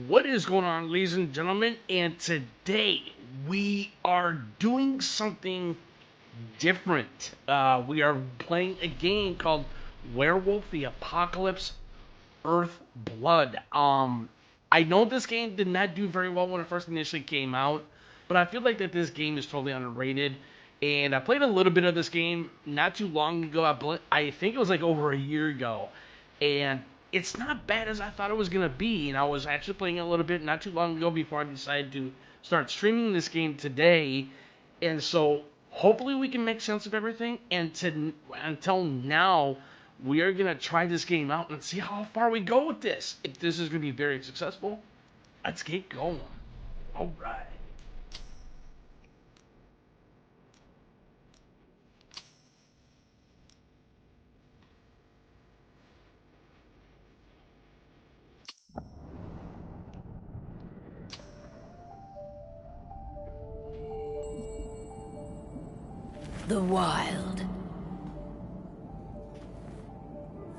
What is going on, ladies and gentlemen? And today we are doing something different. We are playing a game called Werewolf the Apocalypse Earthblood. I know this game did not do very well when it first initially came out, but I feel like that this game is totally underrated. And I played a little bit of this game not too long ago. I think it was like over a year ago, and it's not bad as I thought it was gonna be. And I was actually playing it a little bit not too long ago before I decided to start streaming this game today. And so hopefully we can make sense of everything. And until now, we are gonna try this game out and see how far we go with this. If this is gonna be very successful, let's get going. All right. The Wild.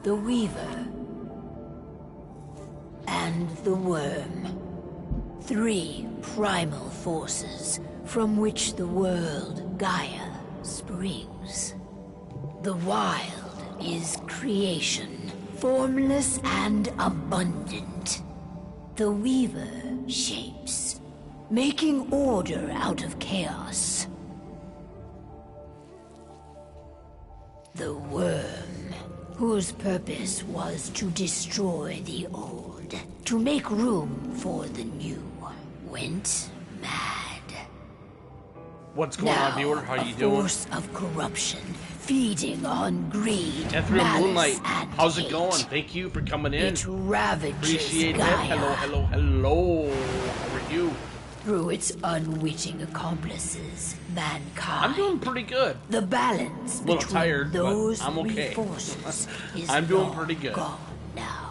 The Weaver. And the Worm. Three primal forces from which the world, Gaia, springs. The Wild is creation, formless and abundant. The Weaver shapes, making order out of chaos. The Worm, whose purpose was to destroy the old, to make room for the new, went mad. What's going on, viewer? How you a doing? Force of corruption, feeding on greed, Ethereal malice, Moonlight, and how's it hate. going? Thank you for coming in. It ravages Appreciate Gaia. it. Hello. How are you? Through its unwitting accomplices, mankind. I'm doing pretty good. The balance A little between tired, but those I'm okay. three forces is I'm doing long pretty good. Gone now.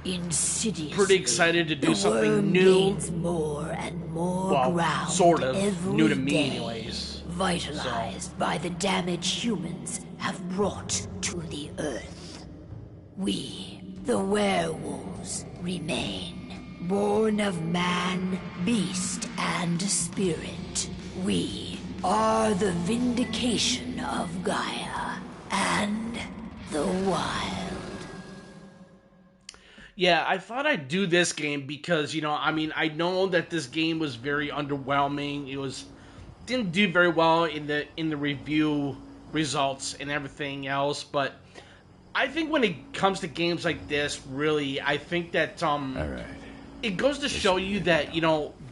Insidiously, Pretty excited to do the something worm new. gains more and more Well, ground sort of. every New to me, day, anyways. vitalized by the damage humans have brought to the earth. We, the werewolves, remain. Born of man, beast, and spirit, we are the vindication of Gaia and the Wild. Yeah, I thought I'd do this game because, I know that this game was very underwhelming. Didn't do very well in the review results and everything else, but I think when it comes to games like this, really, I think that All right. it goes to show you that,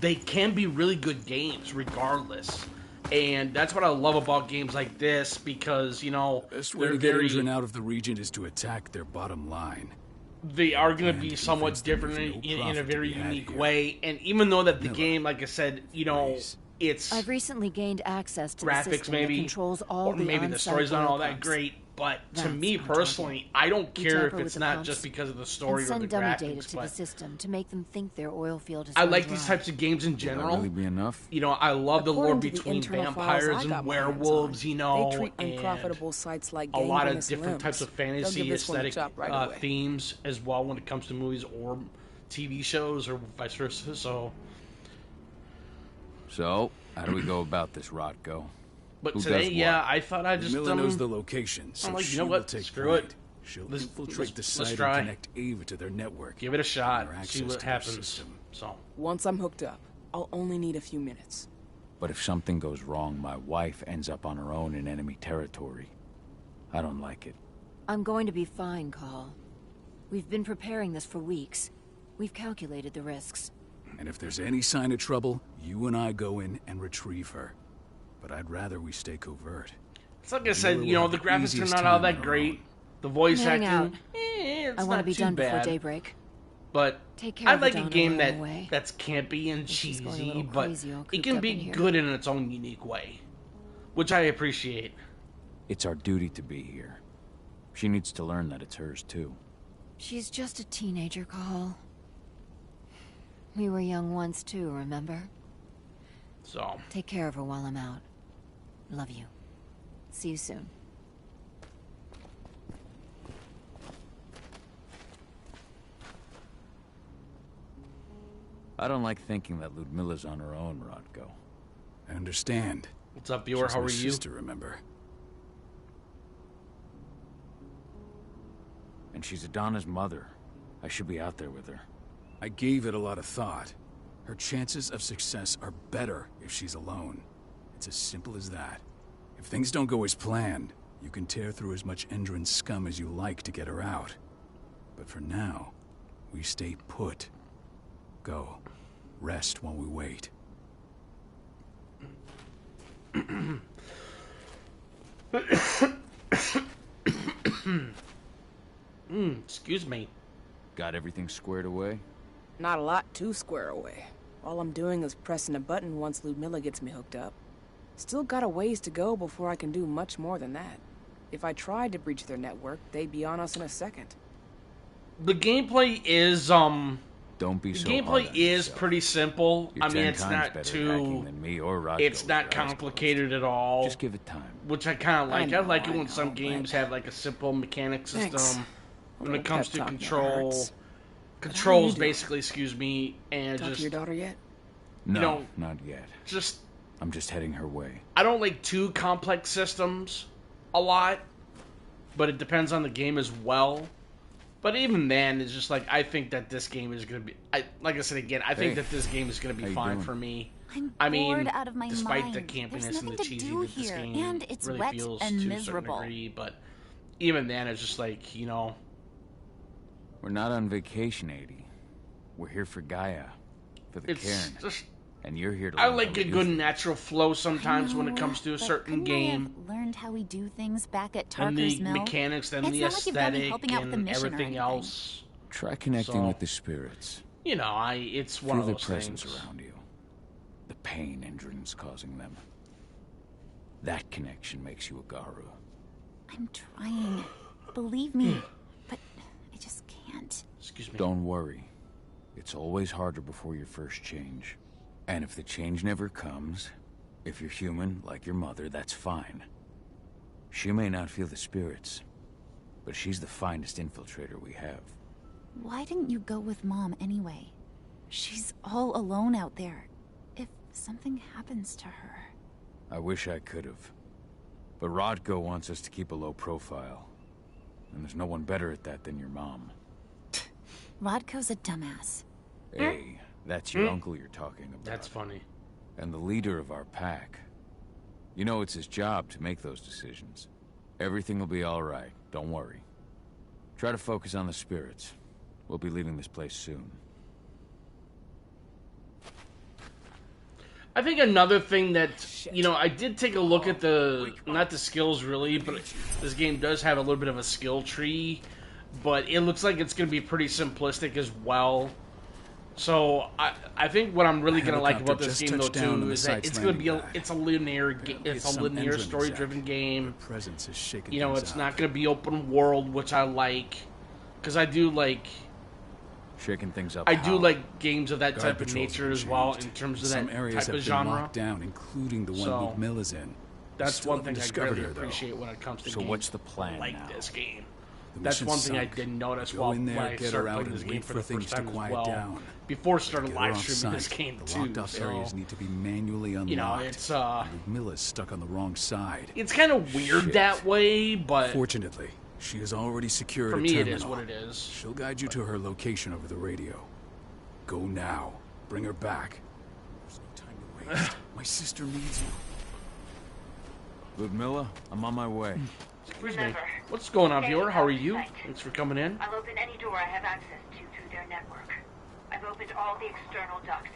they can be really good games regardless. And that's what I love about games like this because, Best way they're to get very, Ingen out of the region is to attack their bottom line. they are going to And be to somewhat convince them different there's no in a profit to very be had unique here. way. And even though that the Never. game, like I said, Please. it's I've recently gained access to the graphics system that maybe, controls all or the maybe the on-site story's not oil all that pumps. great. But to That's me our personally, I don't We care if tamper it's with the not pumps just because of the and story or the send dummy data graphics, to the but system to make them think their oil field is I run like these dry. types of games in Will that general. really be enough? I love the lore According to the between internal files vampires I and got my hands werewolves, on, they treat and unprofitable sites like a lot of gangrenous different limbs. types of They'll fantasy give this one a aesthetic chop right away. themes as well when it comes to movies or TV shows or vice versa. So, how do we go about this, Rotko? But Who today, does yeah, what? I thought I just Miller knows the location, so I'm like, she you know will what? take Screw point. it. She'll Let's- infiltrate the let's site try. and connect Ava to their network. give it a shot, Or see access what to their happens. system. So Once I'm hooked up, I'll only need a few minutes. But if something goes wrong, my wife ends up on her own in enemy territory. I don't like it. I'm going to be fine, Call. We've been preparing this for weeks. We've calculated the risks. And if there's any sign of trouble, you and I go in and retrieve her. But I'd rather we stay covert. it's like I said, Miller will have the the graphics are easiest not all time that on her great. own. The voice I'm heading acting, out. it's I not want to be too done before bad. daybreak. But Take care I of like a Adana game while I'm away. that's campy and She's going a cheesy, little but crazy all it cooped can up be in here. good in its own unique way, which I appreciate. It's our duty to be here. She needs to learn that it's hers, too. She's just a teenager, Call. We were young once too, remember? So, Take care of her while I'm out. Love you. See you soon. I don't like thinking that Ludmilla's on her own, Rodko. I understand. What's up, viewer? She's How my are you? sister, remember? And she's Adana's mother. I should be out there with her. I gave it a lot of thought. Her chances of success are better if she's alone. It's as simple as that. If things don't go as planned, you can tear through as much Endron scum as you like to get her out. But for now, we stay put. Go. Rest while we wait. Excuse me. Got everything squared away? Not a lot to square away. All I'm doing is pressing a button once Ludmilla gets me hooked up. Still got a ways to go before I can do much more than that. If I tried to breach their network, they'd be on us in a second. The gameplay is Don't be the so gameplay hard on is yourself. pretty simple. You're I mean, 10 it's times not better too. at hacking than me or Rodko It's with not your eyes complicated closed. at all. Just give it time. Which I kind of like. I I like know, it when some but- games have like a simple mechanic system Thanks. when A it comes to little pep talk control. never hurts. Controls, doing? basically, excuse me, and Talk to just your daughter yet? No, know, not yet. just I'm just heading her way. I don't like too complex systems a lot, but it depends on the game as well. But even then, it's just like I think that this game is gonna be. Like I said again, I think Hey, that this game is gonna be how you fine doing? for me. I'm mean, bored out of my despite mind. the There's campiness and nothing the to cheesy do that this here, game and it's really wet feels and to miserable. a certain degree, but even then, it's just like, you know, We're not on vacation, 80. We're here for Gaia, for the it's Cairn, just. and you're here to I learn like how a we do good things. natural flow sometimes when it I comes to know, a but certain couldn't I have game. learned how we do things back at And Tarker's the Mill. mechanics and It's the not like you've got me aesthetic helping out with the and mission or everything anything. else. Try connecting So- with the spirits. You know, it's one Feel of their those presence things. around you. The pain Endron's causing them. That connection makes you a Garu. I'm trying. Believe me. But I just can't. Excuse me. Don't worry. It's always harder before your first change. And if the change never comes, if you're human, like your mother, that's fine. She may not feel the spirits, but she's the finest infiltrator we have. Why didn't you go with Mom anyway? She's all alone out there. If something happens to her... I wish I could have. But Rodko wants us to keep a low profile. And there's no one better at that than your mom. Rodko's a dumbass. Hey, that's your uncle you're talking about. That's funny. And the leader of our pack. You know it's his job to make those decisions. Everything will be all right, don't worry. Try to focus on the spirits. We'll be leaving this place soon. I think another thing that, you know, I did take a look at not the skills really, but this game does have a little bit of a skill tree, but it looks like it's going to be pretty simplistic as well. So I think what I'm really going to like about this game though too is that it's going to be it's a linear story-driven game. Presence is shaking. You know, things it's out. not going to be open world, which I like, because I do like. Shaking things up. I do how? like games of that Guard type of patrols nature have as well, changed. in terms of Some that areas type have of been genre. locked down, including the one So, Ludmilla's in. We That's still one haven't thing I discovered really her, though. appreciate when it comes to So games what's the plan like now? this game. The That's mission's one thing I sunk. did notice Go while in there, when I get her started out, playing and this game wait for for the things first to time as quiet well. down. Before I started Get her live off streaming this site. game The too. locked off areas So need to be manually unlocked. you know, it's Ludmilla's stuck on the wrong side. it's kind of weird Shit. that way, but Fortunately, she has already secured for a me it terminal. is what it is. She'll guide you to her location over the radio. Go now. Bring her back. There's no time to waste. My sister needs you. Ludmilla, I'm on my way. Excuse me. What's going on, viewer? How are you? Site. Thanks for coming in. I'll open any door I have access to through their network. I've opened all the external ducts.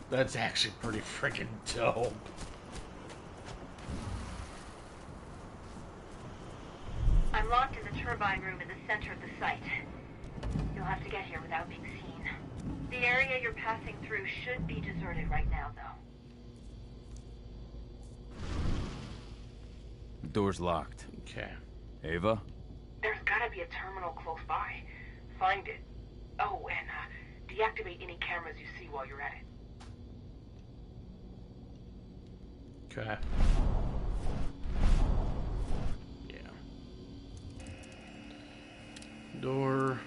That's actually pretty freaking dope. I'm locked in the turbine room in the center of the site. You'll have to get here without being seen. The area you're passing through should be deserted right now, though. The door's locked. Okay. Ava? There's gotta be a terminal close by. Find it. Oh, and deactivate any cameras you see while you're at it. Okay. Yeah. Door.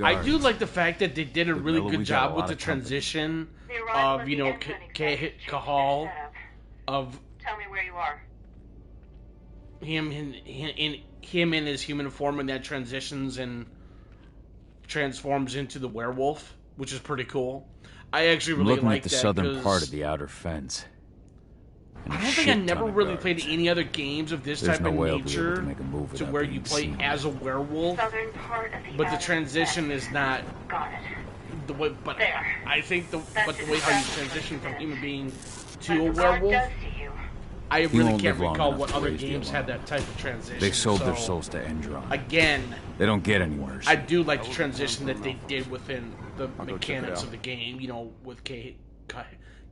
I do like the fact that they did a really good job with the transition of, you know, Kahal, of Tell me where you are. him in his human form, and that transitions and transforms into the werewolf, which is pretty cool. I actually really looking like at the that southern part because of the outer fence. I don't think I never really played any other games of this There's type no of way I'll be able nature to make a move to without where you being play seen. as a werewolf, Southern part of the but the outer transition fence. is not Got it. the way. But There. I think the That's way how you exactly transition what from it human is. being What to a the guard werewolf, does to you. I You really won't can't live long recall enough what to other raise the games had alarm. that type of transition. They sold their so, souls to Endron. Again, They don't get any worse. I do like the transition that they did within the I'll go check it mechanics out. of the game. You know, with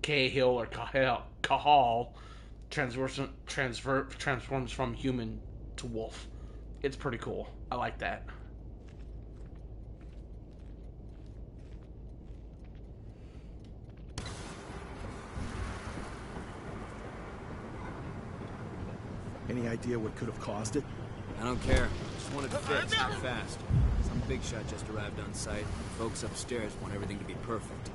Cahill or Kahal transforms from human to wolf. It's pretty cool. I like that. Any idea what could have caused it? I don't care. Just want it fixed, and fast. Some big shot just arrived on site. Folks upstairs want everything to be perfect.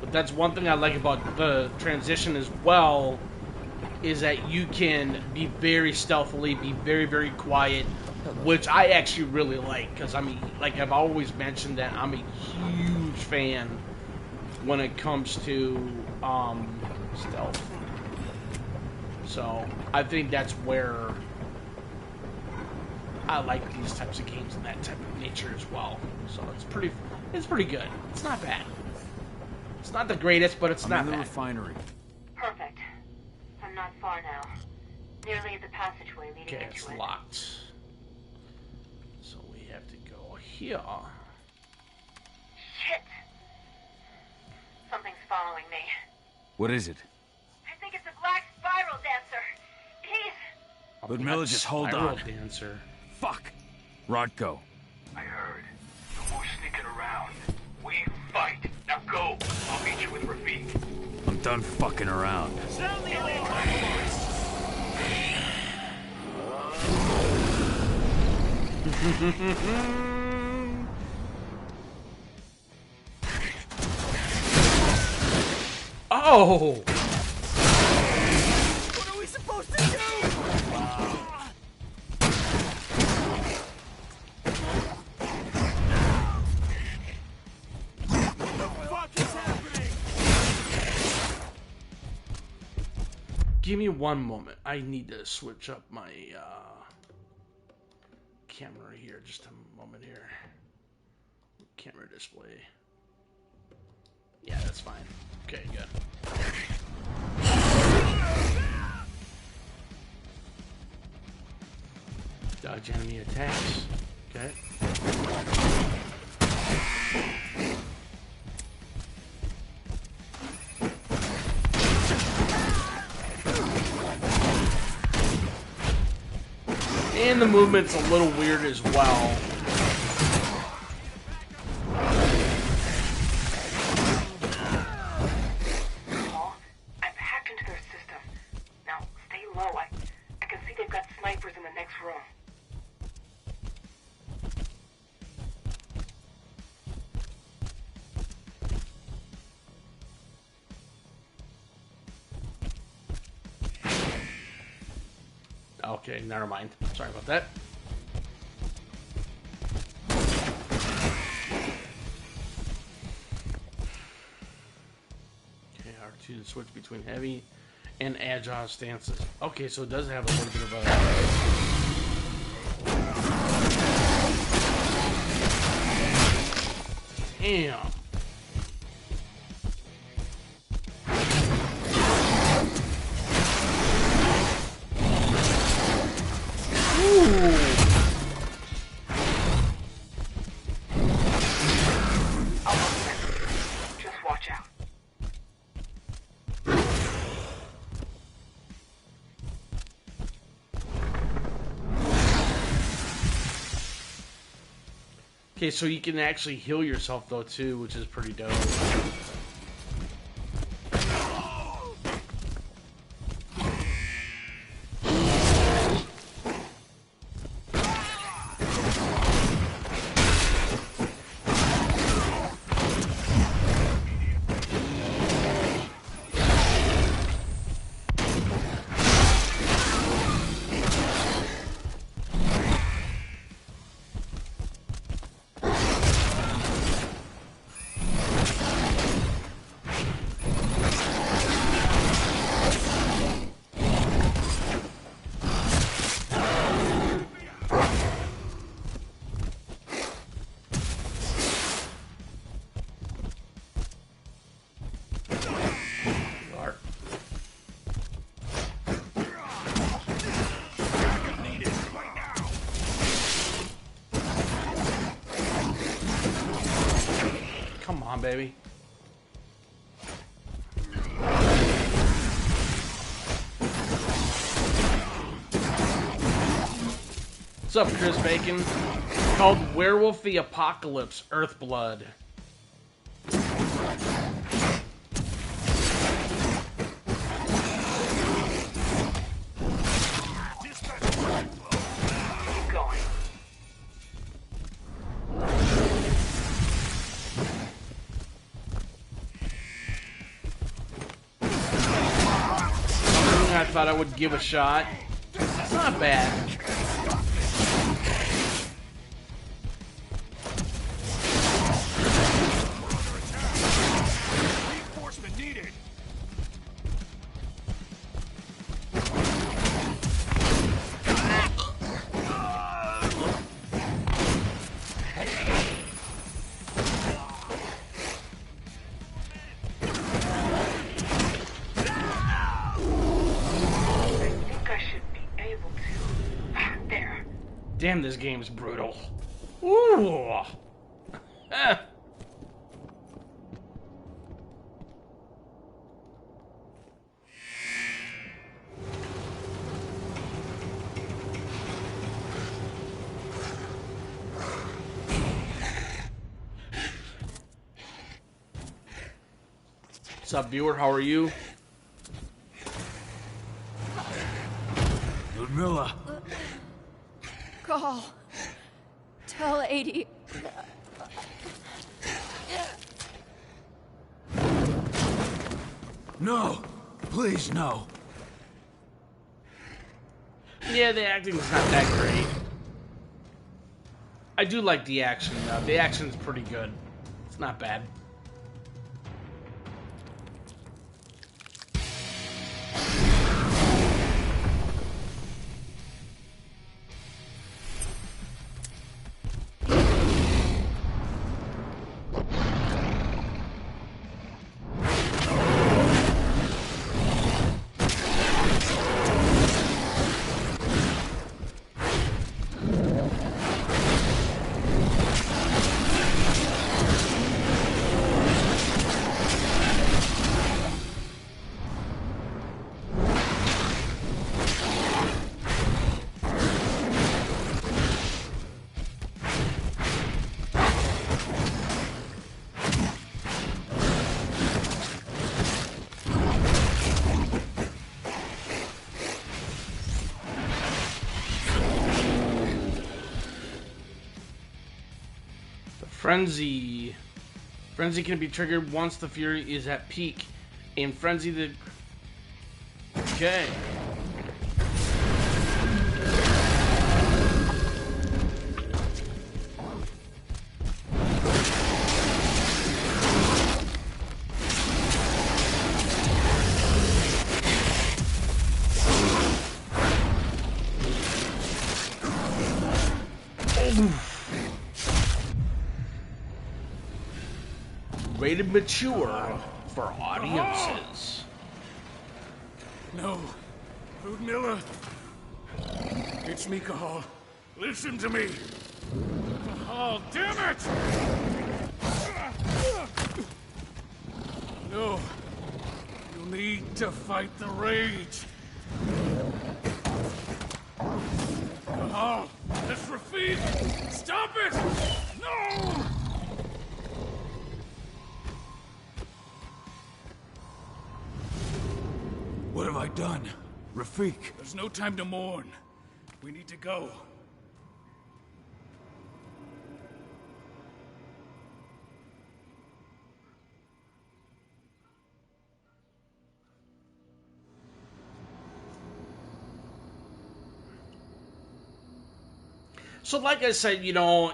But that's one thing I like about the transition as well, is that you can be very stealthily, be very, very quiet, which I actually really like, because I mean, like I've always mentioned that I'm a huge fan when it comes to stealth. So I think that's where I like these types of games and that type of nature as well. So it's pretty good. It's not bad. It's not the greatest, but it's not I'm in the bad. refinery. Perfect. I'm not far now. Nearly at the passageway leading Okay, into it's it. locked. So we have to go here. Shit! Something's following me. What is it? I think it's a black spiral dancer. He's... Ludmilla, just hold Spiral on. Dancer. Fuck! Rodko. I heard. No more sneaking around. We fight. Now go. I'll meet you with Rafik. I'm done fucking around. Sound the alarm! Oh! What are we supposed to do? What the fuck is happening? Give me one moment. I need to switch up my camera here. Just a moment here. Camera display. Yeah, that's fine. Okay, good. Dodge enemy attacks. Okay. And the movement's a little weird as well. Paul, I've hacked into their system. Now, stay low. I can see they've got snipers in the next room. Okay, never mind. Sorry about that. Okay, R2 to switch between heavy and agile stances. Okay, so it does have a little bit of a... Damn. Ooh. Okay, so you can actually heal yourself though too, which is pretty dope. Come on, baby. What's up, Chris Bacon? It's called Werewolf the Apocalypse, Earthblood. I thought I would give a shot. It's not bad. Reinforcement needed. Damn, this game's brutal. Ooh. What's up, viewer? How are you? Ludmilla. Call. Tell 80. No! Please, no. Yeah, the acting's not that great. I do like the action, though. The action's pretty good. It's not bad. Frenzy. Frenzy can be triggered once the fury is at peak. In Frenzy, the... Okay. Rated mature for audiences. No. Ludmilla. It's me, Cahal. Listen to me. Cahal, damn it! No. You need to fight the rage. Cahal, this Rafid! Stop it! No! What have I done? Rafik. There's no time to mourn. We need to go. So like I said, I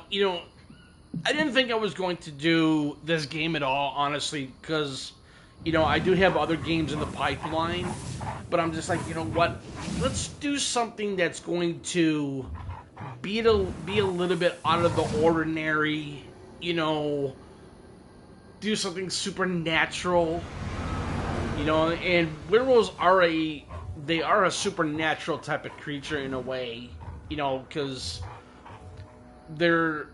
didn't think I was going to do this game at all, honestly, because, I do have other games in the pipeline, but I'm just like, you know what? Let's do something that's going to be a little bit out of the ordinary, do something supernatural, and werewolves are a supernatural type of creature in a way, because there's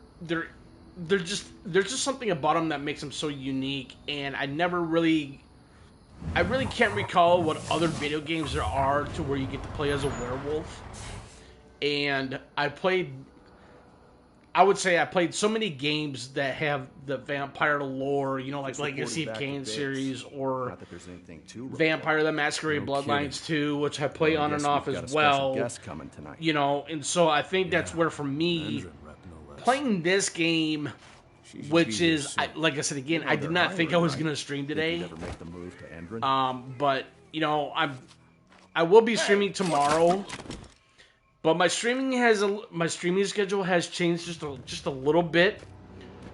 just something about them that makes them so unique, and I really can't recall what other video games there are to where you get to play as a werewolf. And I would say I played so many games that have the vampire lore, like Legacy of Kain series, or Vampire the Masquerade Bloodlines 2, which I play on and off as well. And so I think that's where, for me, playing this game, which is, like I said again, I did not think I was going to stream today. But, I will be streaming tomorrow. But my streaming schedule has changed just a little bit.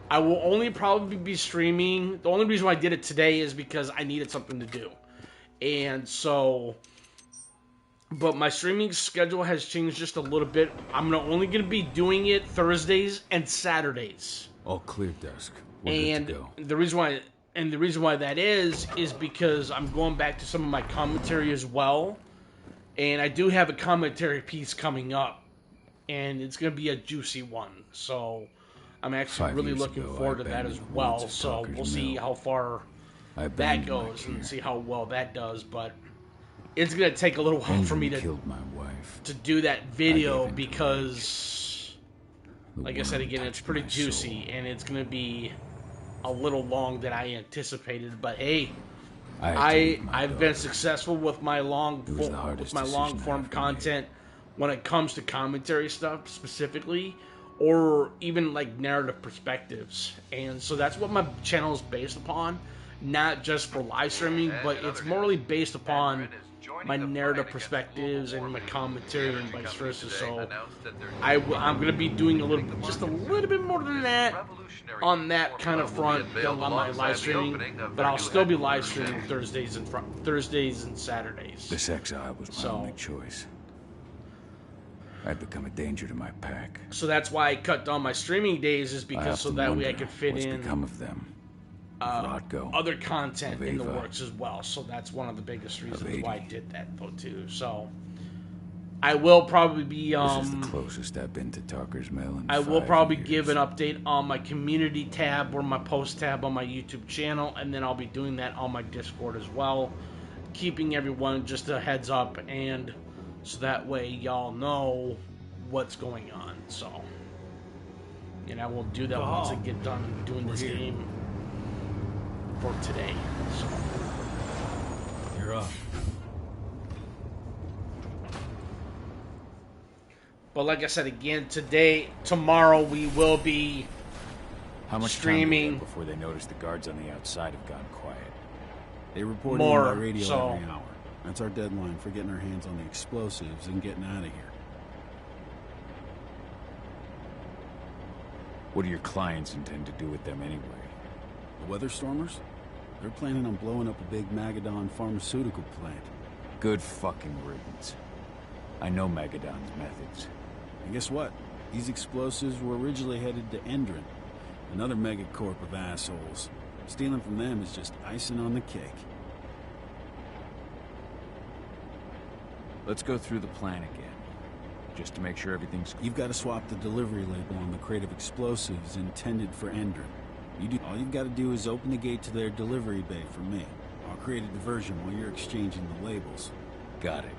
I will only probably be streaming. The only reason why I did it today is because I needed something to do. And so, but my streaming schedule has changed just a little bit. I'm only going to be doing it Thursdays and Saturdays. All clear, Dusk. And the reason why that is because I'm going back to some of my commentary as well. And I do have a commentary piece coming up, and it's going to be a juicy one. So I'm actually really looking forward to that as well. So we'll see how far that goes and see how well that does. But it's going to take a little while for me to do that video because, like I said again, it's pretty juicy, and it's going to be a little long than I anticipated. But hey, I've been successful with my long form content when it comes to commentary stuff specifically, or even like narrative perspectives, and so that's what my channel is based upon. Not just for live streaming, but it's morely based upon my narrative perspectives and my commentary and vice versa. So I'm going to be doing just a little bit more than that on that kind of front on my live streaming, but I'll still be live streaming Thursdays and Saturdays. This exile was my only choice. I'd become a danger to my pack. So that's why I cut down my streaming days, is because so that way I could fit in become of them. Other content in the works as well. So that's one of the biggest reasons why I did that, though, too. So I will probably be this is the closest I've been to Talker's Mill in I will probably give an update on my community tab or my post tab on my YouTube channel, and then I'll be doing that on my Discord as well, keeping everyone just a heads up, and so that way y'all know what's going on. So, and I will do that once I get done doing this game for today. So you're up. But like I said again, tomorrow we will be streaming. Time before they notice the guards on the outside have gone quiet. They report in by radio every hour. That's our deadline for getting our hands on the explosives and getting out of here. What do your clients intend to do with them anyway? The Weatherstormers? They're planning on blowing up a big Magadon pharmaceutical plant. Good fucking riddance. I know Magadon's methods. And guess what? These explosives were originally headed to Endron, another megacorp of assholes. Stealing from them is just icing on the cake. Let's go through the plan again, just to make sure everything's... You've got to swap the delivery label on the crate of explosives intended for Endron. All you've got to do is open the gate to their delivery bay for me. I'll create a diversion while you're exchanging the labels. Got it.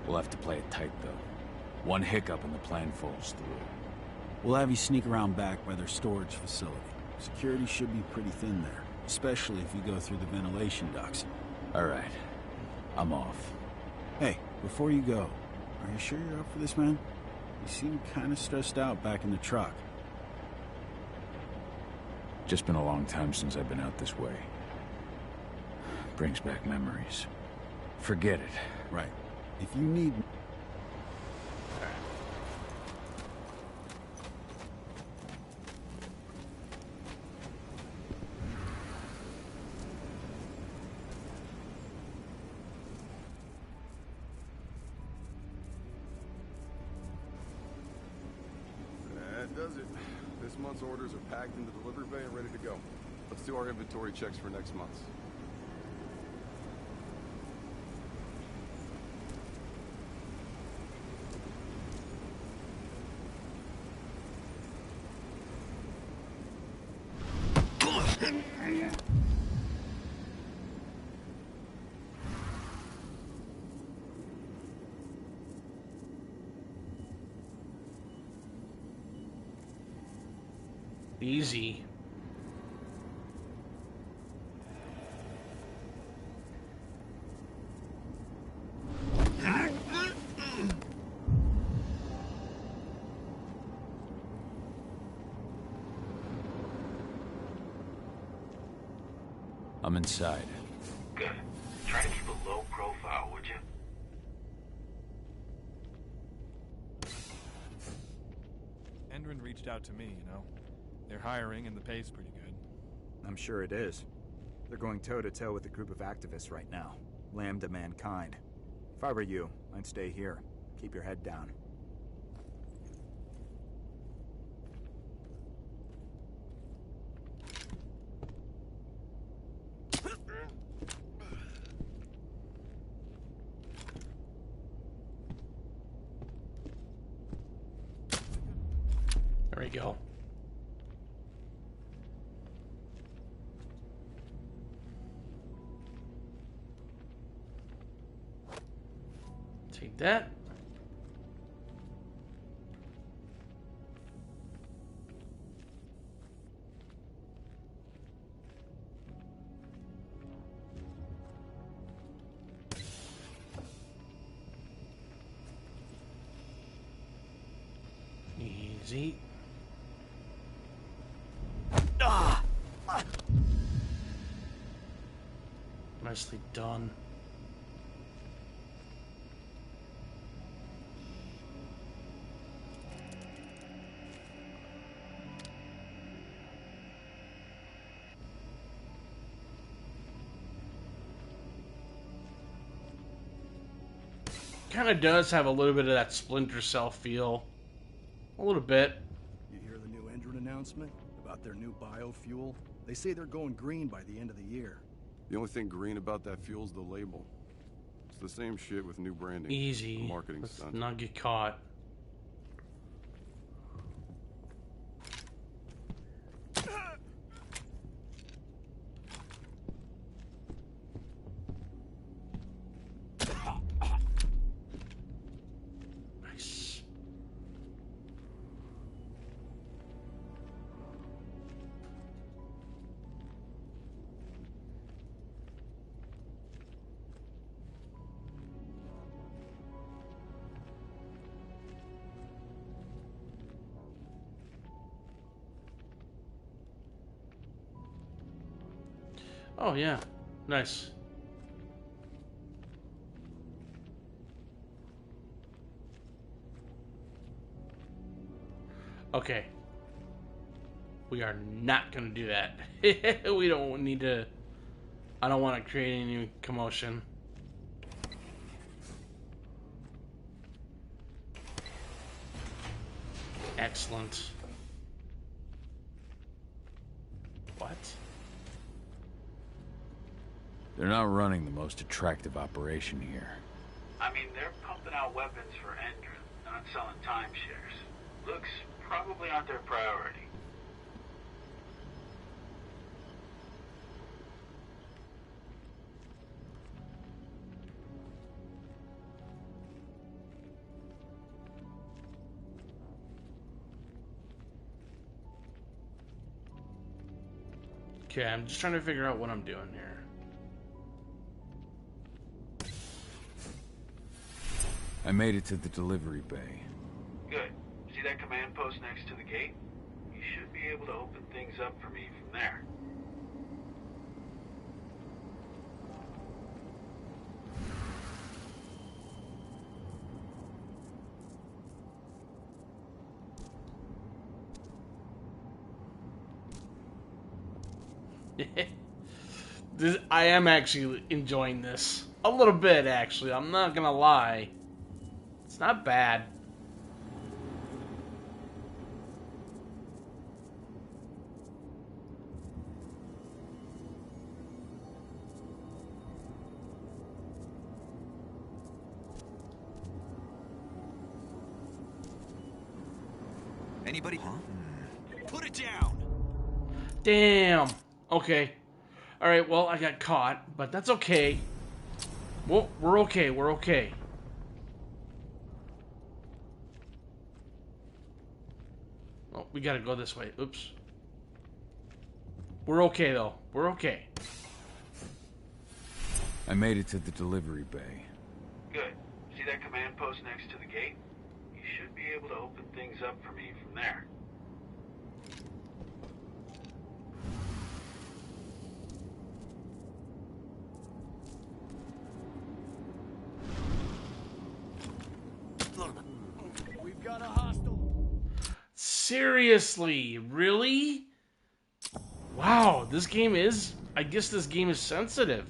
We'll have to play it tight, though. One hiccup and the plan falls through. We'll have you sneak around back by their storage facility. Security should be pretty thin there, especially if you go through the ventilation ducts. All right. I'm off. Hey, before you go, are you sure you're up for this, man? You seem kind of stressed out back in the truck. Just been a long time since I've been out this way. Brings back memories. Forget it. Right. If you need... That does it. This month's orders are packed in the delivery bay and ready to go. Let's do our inventory checks for next month. Easy. I'm inside. Good. Try to keep a low profile, would you? Endrin reached out to me, you know. They're hiring and the pay's pretty good. I'm sure it is. They're going toe-to-toe with a group of activists right now. Lambda mankind. If I were you, I'd stay here. Keep your head down. There we go. Take that. Easy. Nicely done. Kind of does have a little bit of that Splinter Cell feel. A little bit. You hear the new Endrin announcement about their new biofuel? They say they're going green by the end of the year. The only thing green about that fuel's the label. It's the same shit with new branding. Easy. A marketing Let's stunt. not get caught. Nice. Oh yeah, nice. Okay. We are not gonna do that. We don't need to. I don't want to create any commotion. Excellent. What? They're not running the most attractive operation here. I mean, they're pumping out weapons for Endrin, not selling timeshares. Looks probably not their priority. Okay, I'm just trying to figure out what I'm doing here. I made it to the delivery bay. Good. See that command post next to the gate? You should be able to open things up for me from there. I am actually enjoying this. A little bit, actually. I'm not gonna lie. It's not bad. Anybody? Huh? Put it down! Damn. Okay. Alright, well, I got caught, but that's okay. Well, we're okay. We're okay. Oh, we gotta go this way. Oops. We're okay, though. We're okay. I made it to the delivery bay. Good. See that command post next to the gate? You should be able to open things up for me from there. We've got a hostile. Seriously? Really? Wow, this game is... I guess this game is sensitive.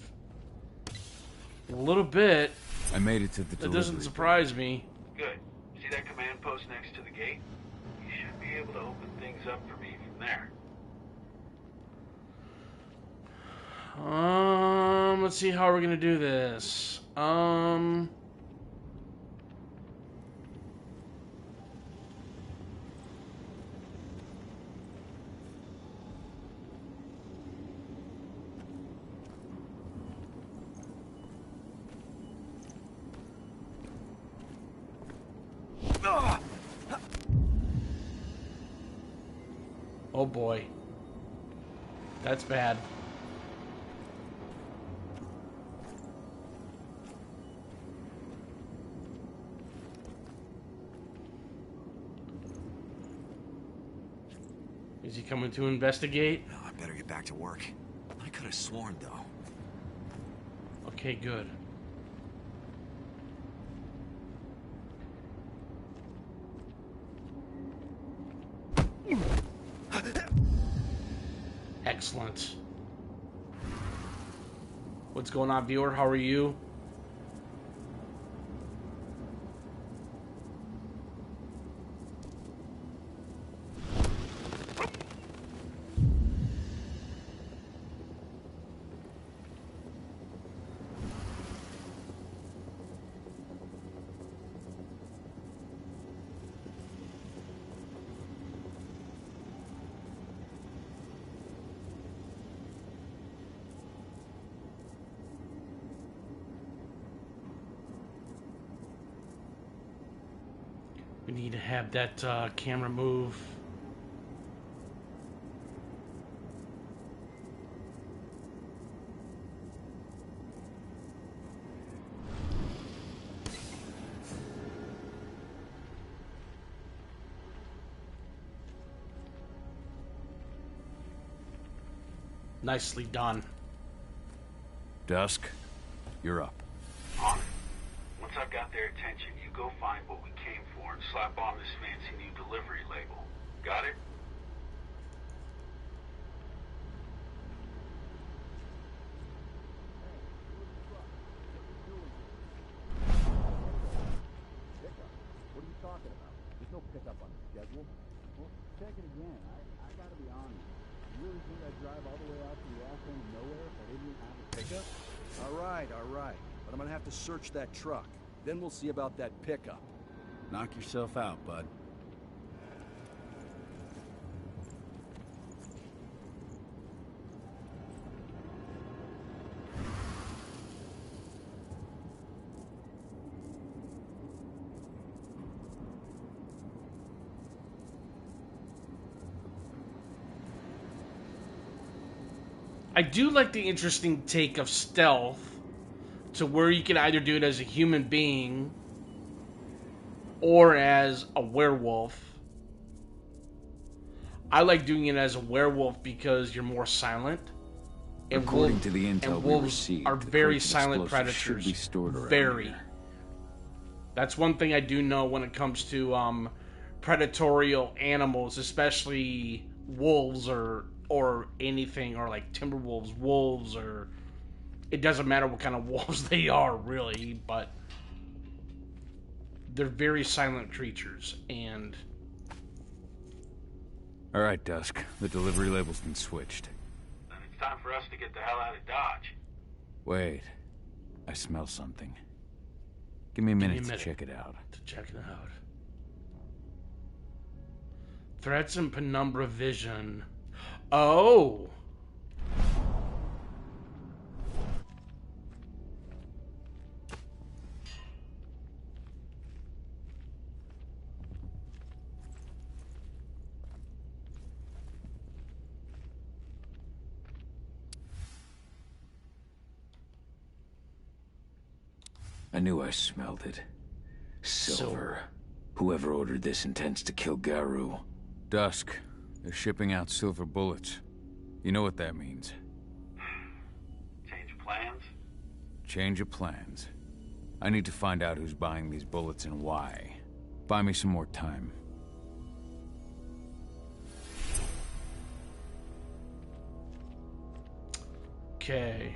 A little bit. I made it to the That doesn't surprise me. Good. See that command post next to the gate? You should be able to open things up for me from there. Let's see how we're gonna do this. Oh boy. That's bad. Is he coming to investigate? No, I better get back to work. I could have sworn, though. Okay, good. Excellent. What's going on, viewer? How are you? We need to have that camera move. Nicely done. Dusk, you're up. On it. Once I've got their attention, you go find what we came for and slap on this fancy new delivery label. Got it? What are you talking about? There's no pickup on the schedule. Well, check it again. I gotta be honest. You really think I'd drive all the way out to the ass end of nowhere if I didn't have a pickup? All right. But I'm gonna have to search that truck. Then we'll see about that pickup. Knock yourself out, bud. I do like the interesting take of stealth to where you can either do it as a human being or as a werewolf. I like doing it as a werewolf because you're more silent. And According to the intel we wolves received, are the very crates of silent explosives should predators. be stored around Very. here. That's one thing I do know when it comes to predatorial animals, especially wolves or anything, or like timber wolves, or it doesn't matter what kind of wolves they are, really, but they're very silent creatures. And all right, Dusk. The delivery label's been switched. Then it's time for us to get the hell out of Dodge. Wait, I smell something. Give me a minute to check it out. Threats and penumbra vision. Oh. I knew I smelled it. Silver. Whoever ordered this intends to kill Garou. Dusk. They're shipping out silver bullets. You know what that means. Change of plans? Change of plans. I need to find out who's buying these bullets and why. Buy me some more time. Okay.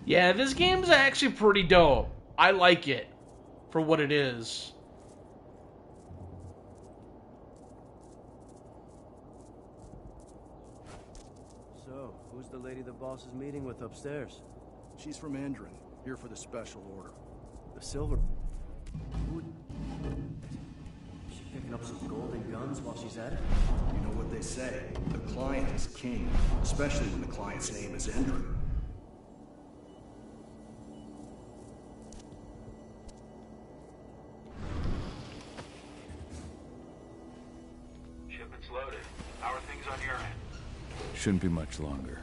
Yeah, this game's actually pretty dope. I like it for what it is. So, who's the lady the boss is meeting with upstairs? She's from Endron, here for the special order. The silver... Is she picking up some golden guns while she's at it? You know what they say, the client is king, especially when the client's name is Endron. Shipment's loaded. How are things on your end? Shouldn't be much longer.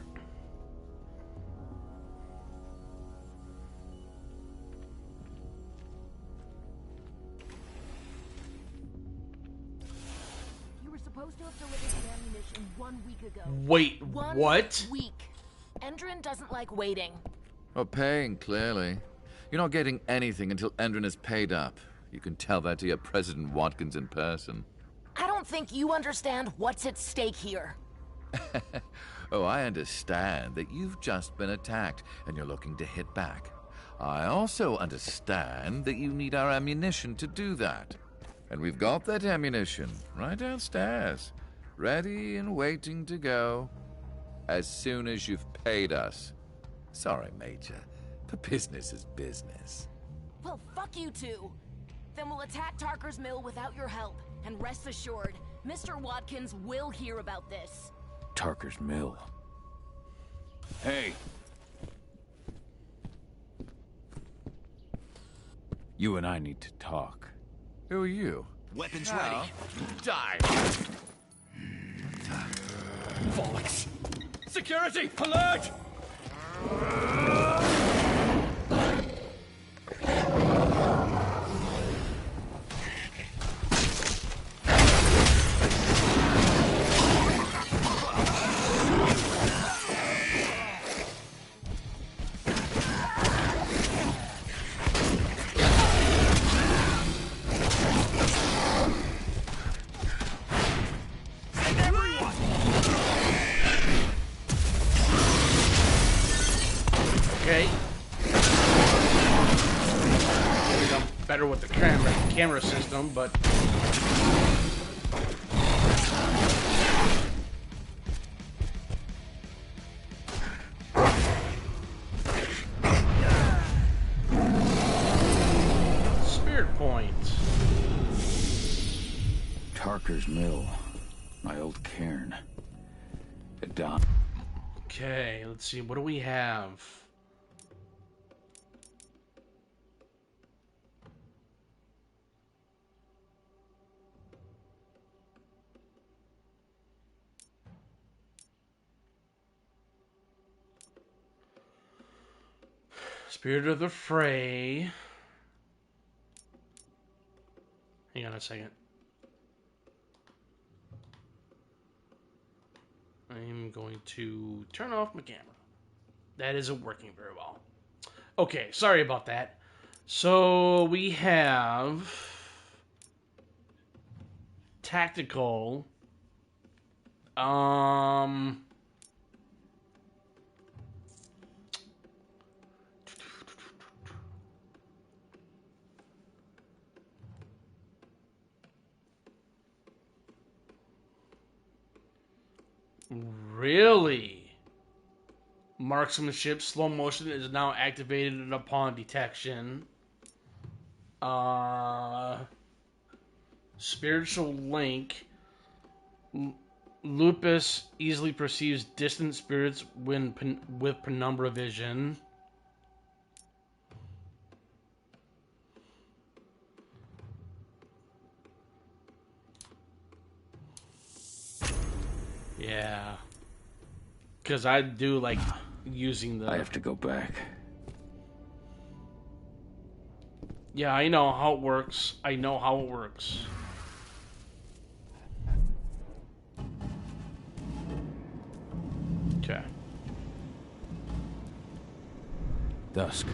You were supposed to have delivered the ammunition 1 week ago. Wait, One what? week. Endron doesn't like waiting. Well, paying, clearly. You're not getting anything until Endron is paid up. You can tell that to your President Watkins in person. I don't think you understand what's at stake here. Oh, I understand that you've just been attacked and you're looking to hit back. I also understand that you need our ammunition to do that. And we've got that ammunition right downstairs, ready and waiting to go as soon as you've paid us. Sorry, Major, but business is business. Well, fuck you two. Then we'll attack Tarker's mill without your help. And rest assured, Mr. Watkins will hear about this. Tarker's mill. Hey! You and I need to talk. Who are you? Weapons Now, ready. Die! Bollocks! Security! Alert! Okay. I think I'm better with the camera system, but spirit points. Tarker's Mill. My old cairn. The Don. Okay, let's see. What do we have? Spirit of the Fray. Hang on a second. I'm going to turn off my camera. That isn't working very well. Okay, sorry about that. So we have tactical. Really? Marksmanship, slow motion is now activated upon detection. Spiritual link. Lupus easily perceives distant spirits when with penumbra vision. Yeah. Because I do like using the... I have to go back. Yeah, I know how it works. I know how it works. Okay. Dusk.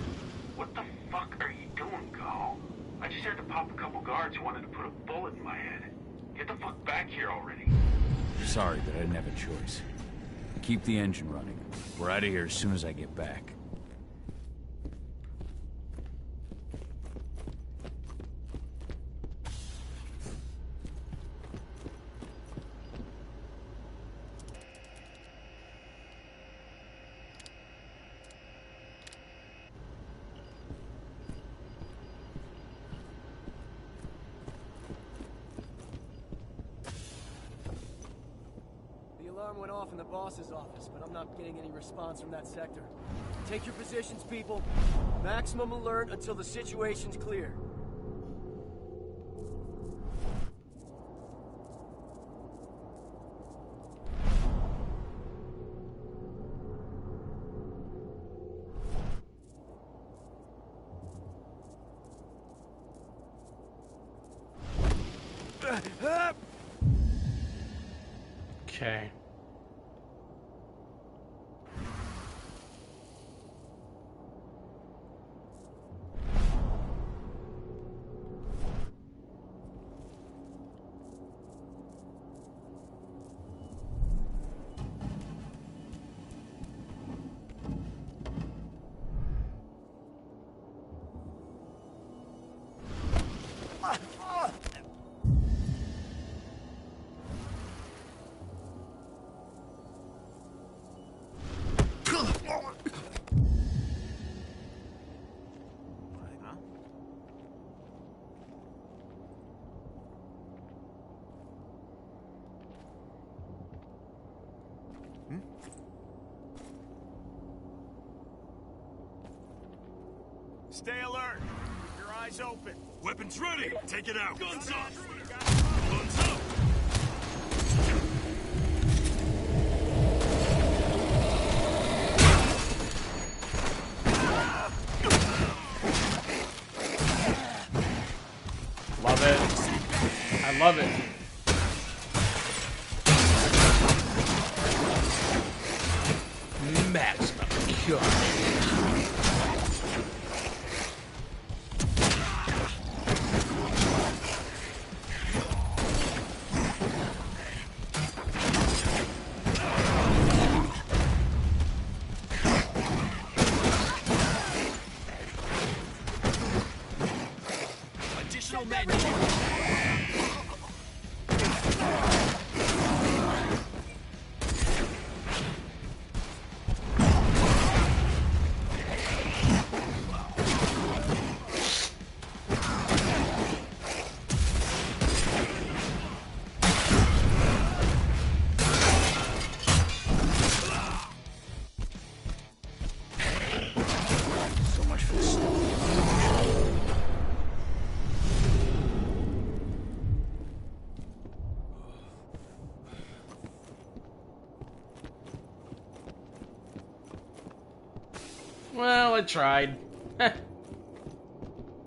What the fuck are you doing, Gal? I just had to pop a couple guards who wanted to put a bullet in my head. Get the fuck back here already. Sorry, but I didn't have a choice. Keep the engine running. We're out of here as soon as I get back. Went off in the boss's office, but I'm not getting any response from that sector. Take your positions, people. Maximum alert until the situation's clear. Okay. Stay alert. Keep your eyes open. Weapons ready. Take it out. Guns up. Guns up. Love it. I love it. Maximum cure. Well, I tried. The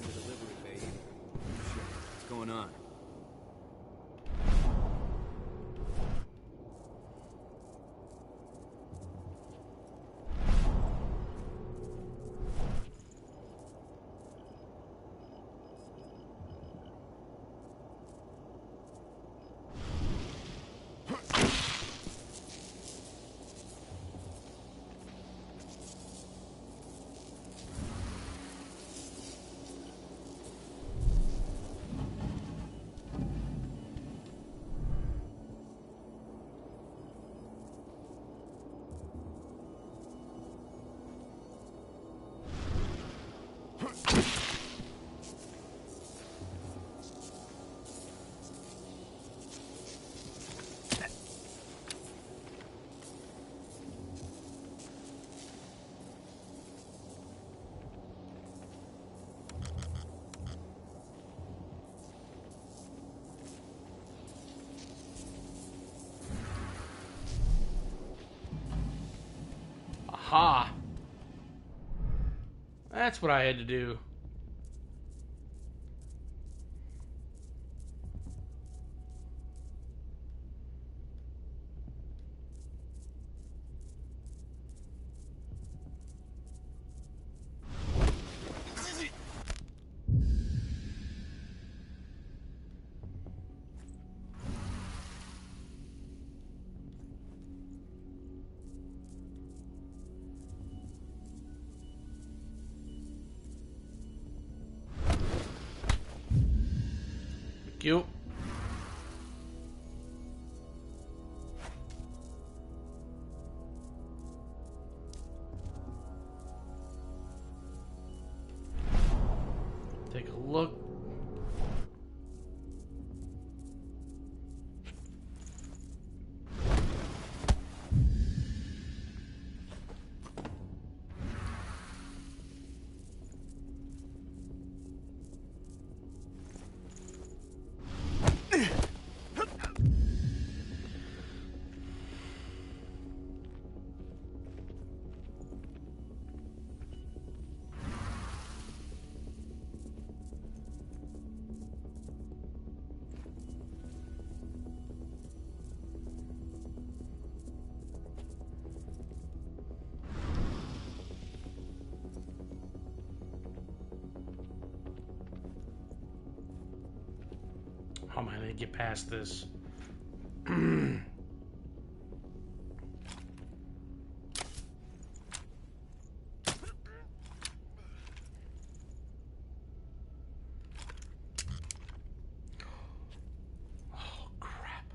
delivery bay. Shit, what's going on? Aha! That's what I had to do. Thank you. Take a look. How am I gonna get past this? Oh, crap.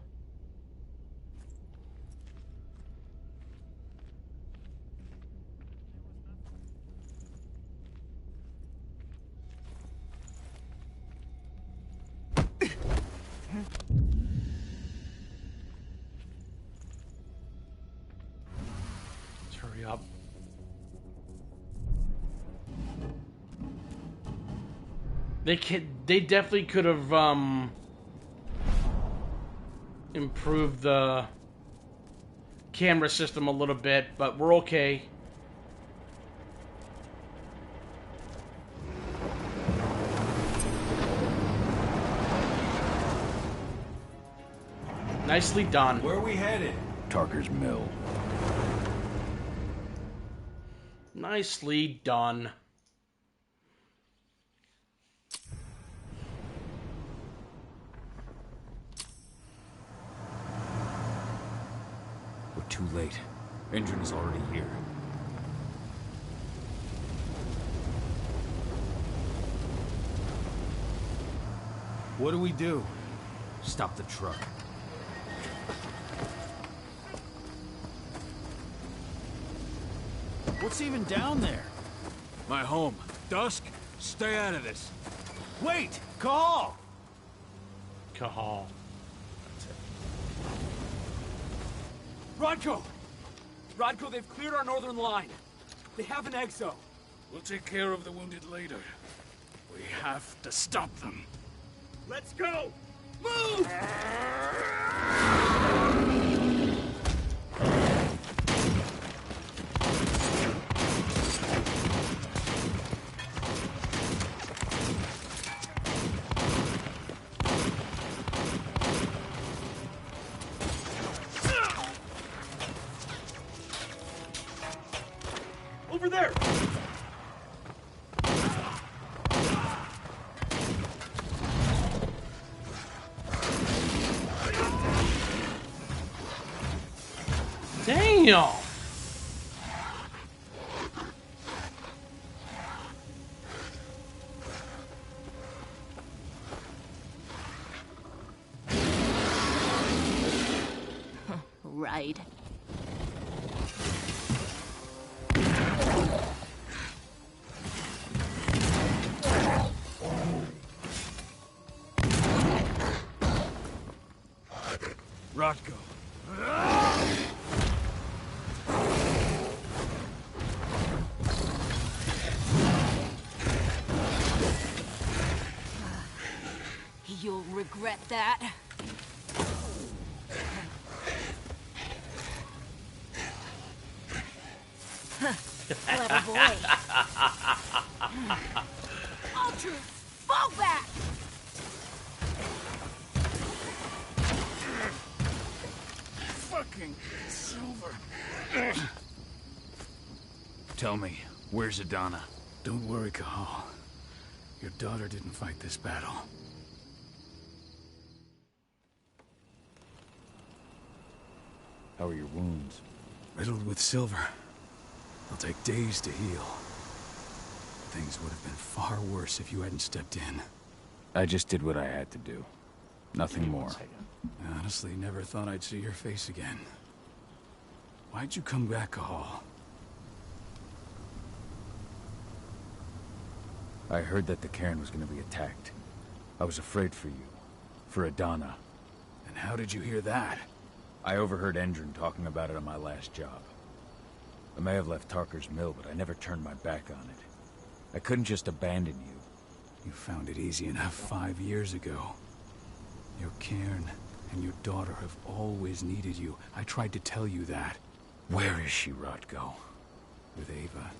Let's hurry up. They definitely could have improved the camera system a little bit, but we're okay. Nicely done. Where are we headed? Tarker's Mill. Nicely done. We're too late. Engine is already here. What do we do? Stop the truck. What's even down there? My home. Dusk, stay out of this. Wait! Call! Cahal. Rodko! Rodko, they've cleared our northern line. They have an exo. We'll take care of the wounded later. We have to stop them. Let's go! Move! there! Damn! Right. Rotko. You'll regret that. Clever boy. Ultra, fall back! Fucking Silver. Tell me, where's Adana? Don't worry, Cahal. Your daughter didn't fight this battle. How are your wounds? Riddled with silver. They'll take days to heal. Things would have been far worse if you hadn't stepped in. I just did what I had to do. Nothing more. I honestly never thought I'd see your face again. Why'd you come back, Cahal? I heard that the cairn was going to be attacked. I was afraid for you. For Adana. And how did you hear that? I overheard Endron talking about it on my last job. I may have left Tarker's mill, but I never turned my back on it. I couldn't just abandon you. You found it easy enough 5 years ago. Your cairn and your daughter have always needed you. I tried to tell you that. Where is she, Rotko? With Ava.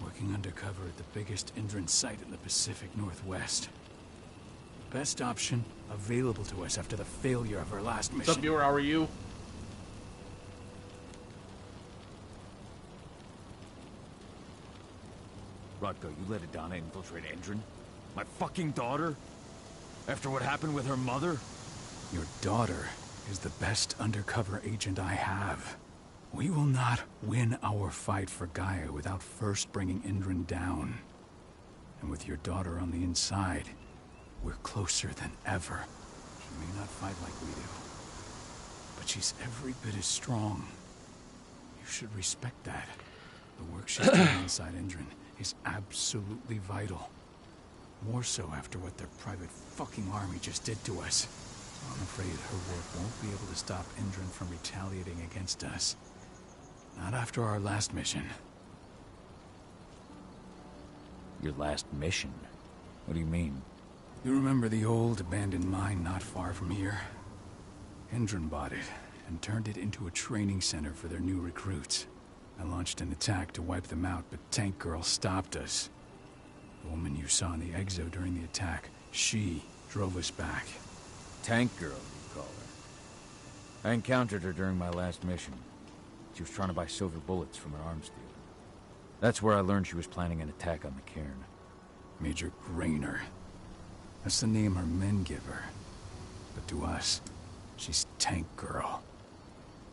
Working undercover at the biggest Endron site in the Pacific Northwest. The best option available to us after the failure of our last mission. What's up, viewer? How are you? Rotko, you let Adana infiltrate Endron? My fucking daughter? After what happened with her mother? Your daughter is the best undercover agent I have. We will not win our fight for Gaia without first bringing Endron down. And with your daughter on the inside, we're closer than ever. She may not fight like we do, but she's every bit as strong. You should respect that. The work she's doing inside Endron is absolutely vital. More so after what their private fucking army just did to us. I'm afraid her work won't be able to stop Endron from retaliating against us. Not after our last mission. Your last mission? What do you mean? You remember the old abandoned mine not far from here? Endron bought it and turned it into a training center for their new recruits. I launched an attack to wipe them out, but Tank Girl stopped us. The woman you saw in the exo during the attack, she drove us back. Tank Girl, you call her. I encountered her during my last mission. She was trying to buy silver bullets from an arms dealer. That's where I learned she was planning an attack on the cairn. Major Grainer. That's the name her men give her. But to us, she's Tank Girl.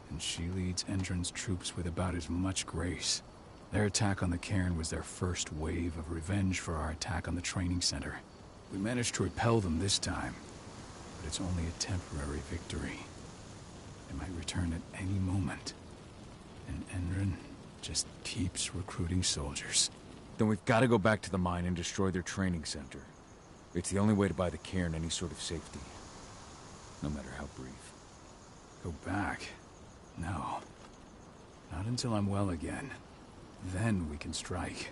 And she leads Endron's troops with about as much grace. Their attack on the cairn was their first wave of revenge for our attack on the training center. We managed to repel them this time, but it's only a temporary victory. They might return at any moment. And Endron just keeps recruiting soldiers. Then we've got to go back to the mine and destroy their training center. It's the only way to buy the cairn any sort of safety. No matter how brief. Go back? No. Not until I'm well again. Then we can strike.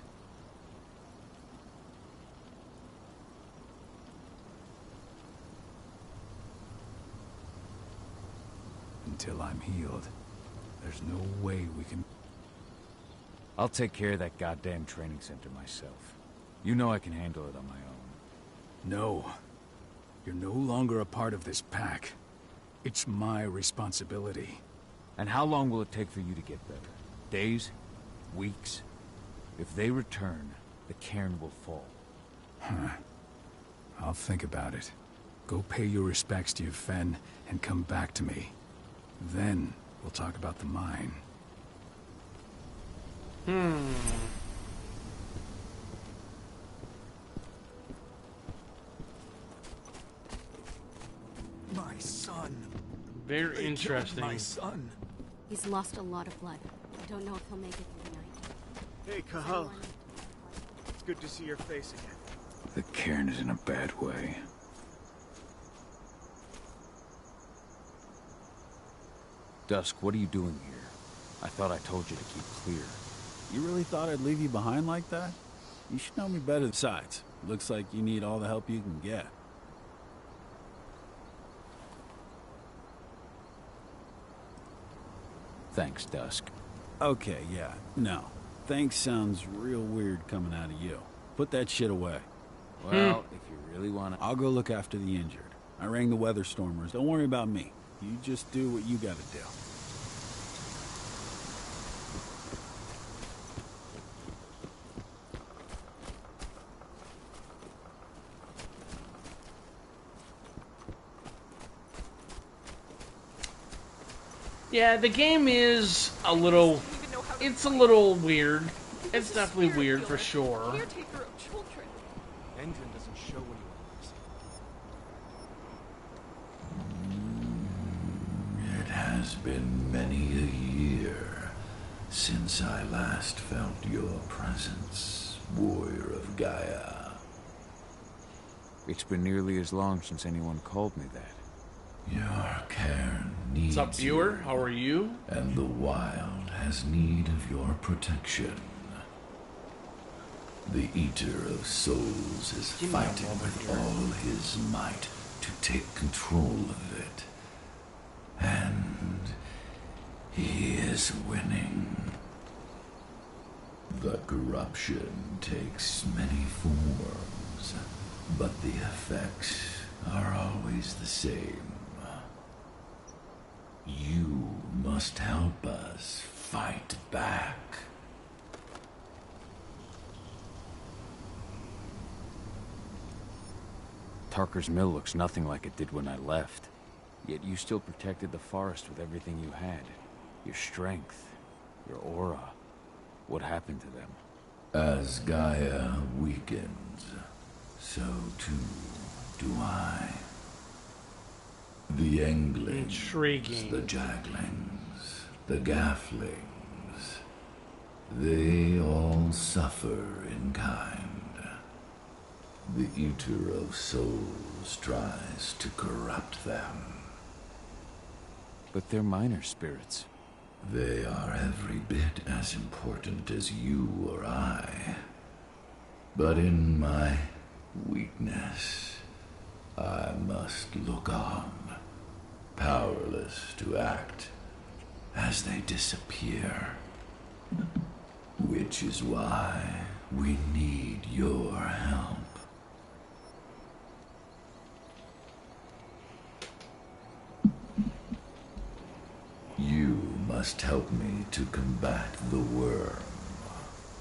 Until I'm healed, there's no way we can... I'll take care of that goddamn training center myself. You know I can handle it on my own. No. You're no longer a part of this pack. It's my responsibility. And how long will it take for you to get better? Days? Weeks? If they return, the cairn will fall. Huh. I'll think about it. Go pay your respects to your Fen and come back to me. Then we'll talk about the mine. My son. Very They killed interesting. my son. He's lost a lot of blood. I don't know if he'll make it through the night. Hey, Cahal. It's good to see your face again. The cairn is in a bad way. Dusk, what are you doing here? I thought I told you to keep clear. You really thought I'd leave you behind like that? You should know me better. Besides, looks like you need all the help you can get. Thanks, Dusk. Okay, yeah, no. Thanks sounds real weird coming out of you. Put that shit away. Well, if you really want to... I'll go look after the injured. I rang the weather stormers. Don't worry about me. You just do what you gotta do. Yeah, the game is a little... It's a little weird. It's definitely weird for sure. Caretaker of children. Endrin doesn't show what he wants. It has been many a year since I last felt your presence, warrior of Gaia. It's been nearly as long since anyone called me that. Your cairn needs What's up, viewer? you, How are you? and the wild has need of your protection. The Eater of Souls is Give me a fighting moment with here. all his might to take control of it. And he is winning. The corruption takes many forms, but the effects are always the same. You must help us fight back. Tarker's Mill looks nothing like it did when I left. Yet you still protected the forest with everything you had. Your strength, your aura. What happened to them? As Gaia weakens, so too do I. The Englings, Intriguing. the Jaglings, the Gafflings, they all suffer in kind. The Eater of Souls tries to corrupt them. But they're minor spirits. They are every bit as important as you or I. But in my weakness, I must look on, powerless to act as they disappear. Which is why we need your help. You must help me to combat the worm,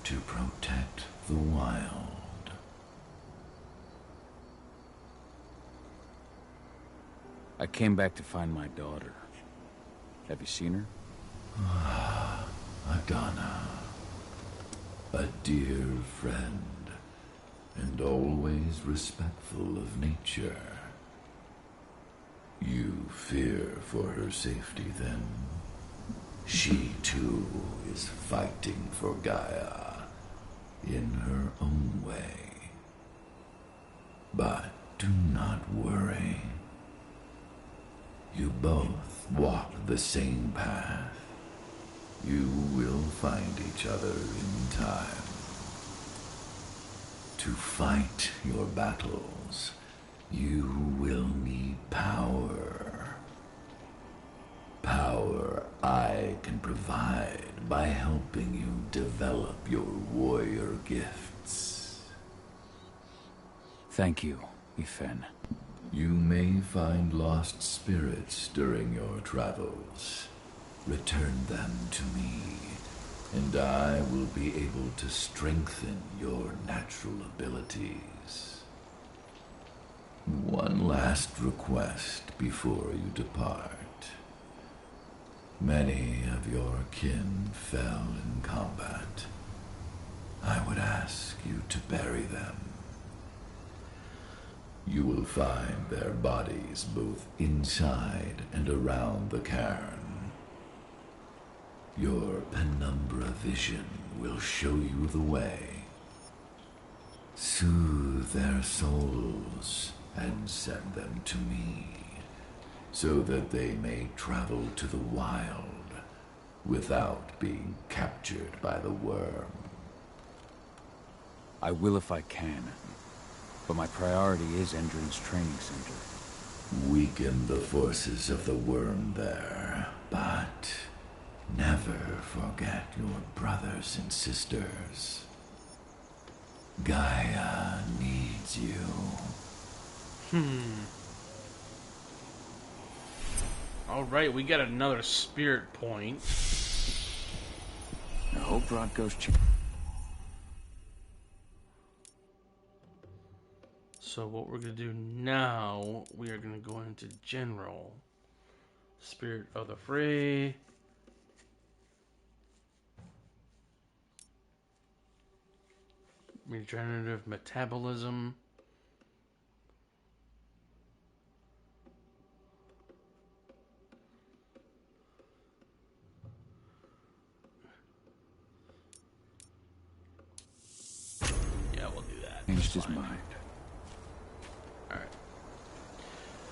to protect the wild. I came back to find my daughter. Have you seen her? Adana, a dear friend, and always respectful of nature. You fear for her safety, then? She, too, is fighting for Gaia, in her own way. But do not worry. You both walk the same path. You will find each other in time. To fight your battles, you will need power. Power I can provide by helping you develop your warrior gifts. Thank you, Ifen. You may find lost spirits during your travels. Return them to me, and I will be able to strengthen your natural abilities. One last request before you depart. Many of your kin fell in combat. I would ask you to bury them. You will find their bodies both inside and around the cairn. Your penumbra vision will show you the way. Soothe their souls and send them to me, so that they may travel to the wild without being captured by the worm. I will if I can, but my priority is Endron's training center. Weaken the forces of the worm there, but never forget your brothers and sisters. Gaia needs you. Alright, we got another spirit point. I hope Rodko's So what we're going to do now, we are going to go into general. Spirit of the Fray. Regenerative metabolism. Yeah, we'll do that. Changed his mind.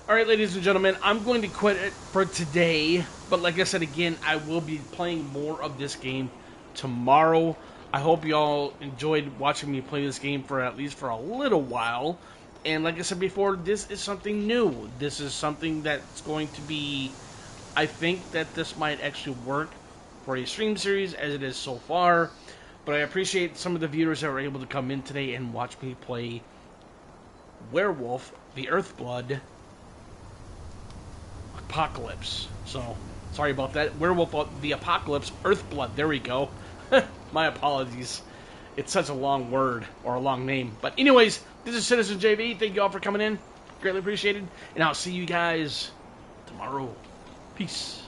Alright, ladies and gentlemen, I'm going to quit it for today. But like I said again, I will be playing more of this game tomorrow. I hope y'all enjoyed watching me play this game for at least for a little while. And like I said before, this is something new. This is something that's going to be... I think that this might actually work for a stream series as it is so far. But I appreciate some of the viewers that were able to come in today and watch me play Werewolf, the Earthblood Apocalypse. So, sorry about that. Werewolf the Apocalypse Earthblood. There we go. My apologies. It's such a long word, or a long name. But anyways, this is Citizen JV. Thank you all for coming in. Greatly appreciated. And I'll see you guys tomorrow. Peace.